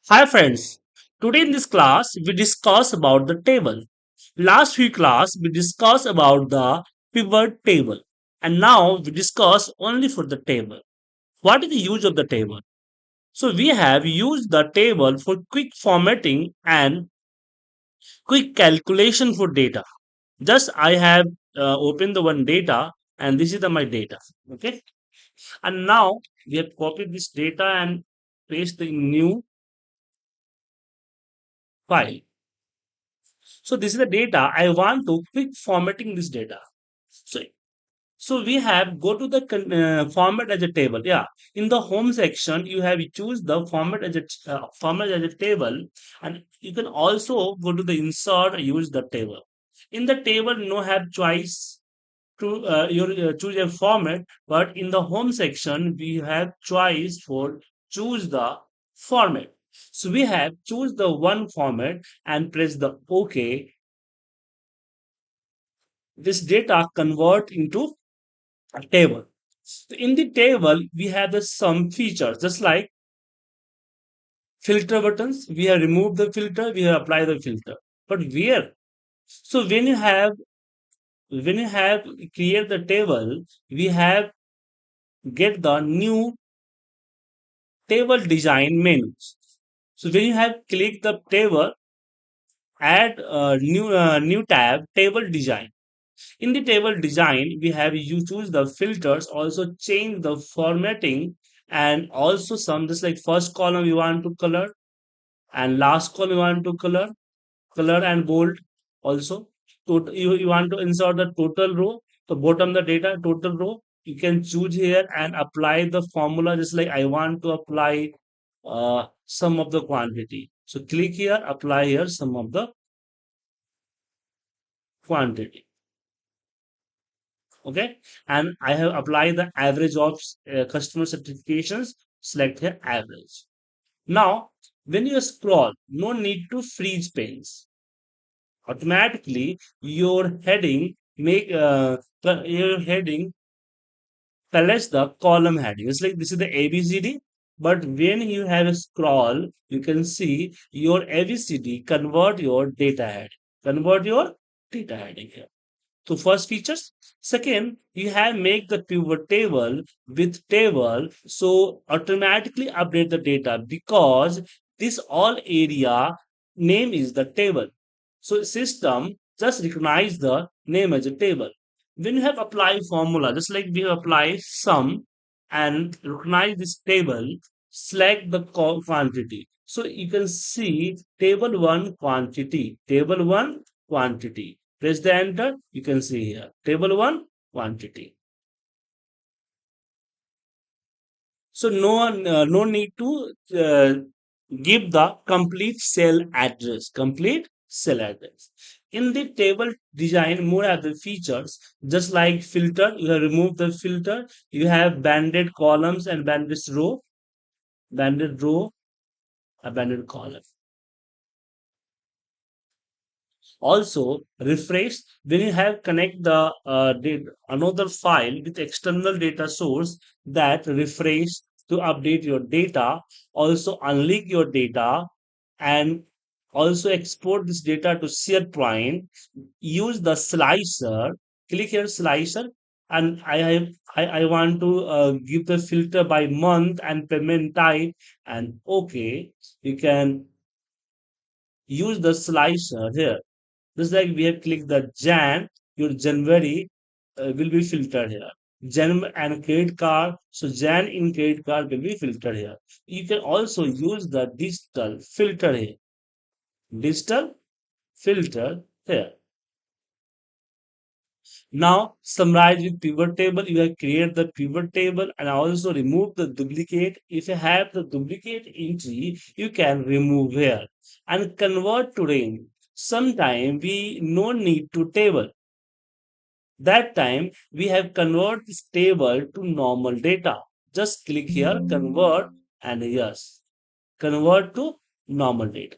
Hi friends, today in this class we discuss about the table. Last week class we discussed about the pivot table and now we discuss only for the table. What is the use of the table? So we have used the table for quick formatting and quick calculation for data. Just I have opened the one data and this is the my data. Okay. And now we have copied this data and paste the new file. So this is the data. I want to quick formatting this data. So so we have go to the format as a table. Yeah, in the home section you have choose the format as a table, and you can also go to the insert use the table. In the table, no have choice to you choose a format, but in the home section we have choice for choose the format. So we have choose the one format and press the OK. This data convert into a table. So in the table, we have the some features, just like filter buttons. We have removed the filter, we have applied the filter. But where? So when you have create the table, we have get the new table design menus. So when you have click the table, add a new tab, table design. In the table design, we have you choose the filters, also change the formatting, and also some just like first column you want to color and last column you want to color and bold. Also, you want to insert the total row, the bottom the data total row. You can choose here and apply the formula just like I want to apply sum of the quantity. So click here, apply here sum of the quantity. Okay, and I have applied the average of customer certifications. Select here average. Now when you scroll, no need to freeze panes. Automatically your heading make your heading selects the column heading. It's like this is the ABCD, but when you have a scroll you can see your ABCD convert your data heading, convert your data heading here. So first features. Second, you have make the pivot table with table, so automatically update the data because this all area name is the table. So system just recognize the name as a table. When you have apply formula, just like we apply sum and recognize this table, select the quantity. So you can see table one quantity, table one quantity. Press the enter, you can see here table one quantity. So no need to give the complete cell address, complete cell address. In the table design, more other features, just like filter, you have removed the filter, you have banded columns and banded row, a banded column. Also, refresh when you have connect the another file with external data source that refresh to update your data. Also, unlink your data and also export this data to SharePoint. Use the slicer. Click here slicer, and I want to give the filter by month and payment type and okay. You can use the slicer here. Just like we have clicked the Jan, your January will be filtered here. Jan and credit card, so Jan in credit card will be filtered here. You can also use the digital filter here. Digital filter here. Now summarize with pivot table. You have created the pivot table and also remove the duplicate. If you have the duplicate entry, you can remove here and convert to range. Sometime we no need to table. That time we have convert this table to normal data. Just click here, convert, and yes, convert to normal data.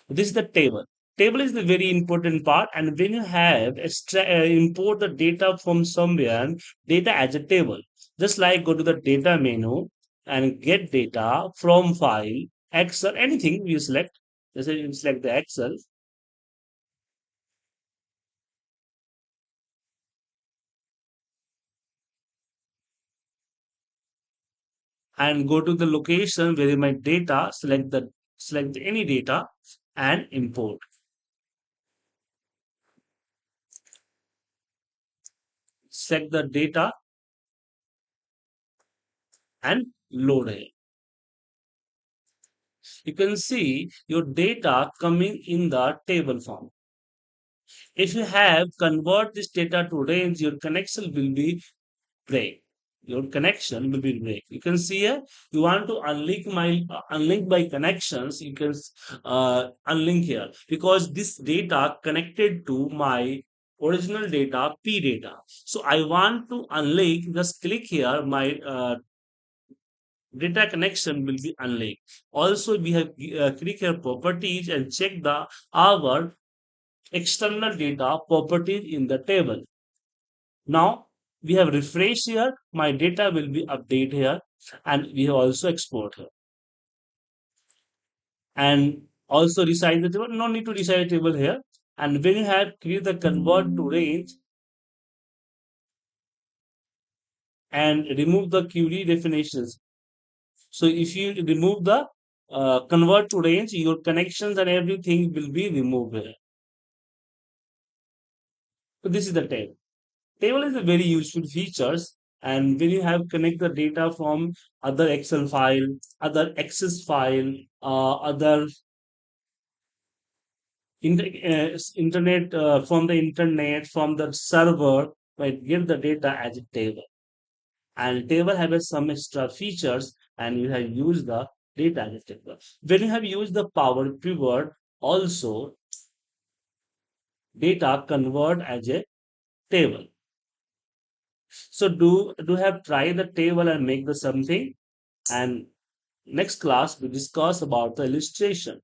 This is the table. Table is the very important part, and when you have import the data from somewhere, data as a table. Just like go to the data menu, and get data from file, Excel, anything you select. Let's say you select the Excel and go to the location where my data, select any data and import. Select the data and load it. You can see your data coming in the table form. If you have convert this data to range, your connection will be break. Your connection will be break. You can see here, you want to unlink my connections. You can unlink here because this data connected to my original data p data. So I want to unlink. Just click here. My data connection will be unlinked. Also, we have click here properties and check the our external data properties in the table. Now we have refresh here. My data will be update here, and we have also export here. And also resize the table. No need to resize the table here. And when you have create the convert to range and remove the query definitions. So if you remove the convert to range, your connections and everything will be removed here. So this is the table. Table is a very useful features, and when you have connect the data from other Excel file, other Access file, other internet from the internet from the server, right? Give the data as a table, and table have some extra features, and you have used the data as a table. When you have used the Power Pivot, also data convert as a table. So do have try the table and make the something. And next class we discuss about the illustration.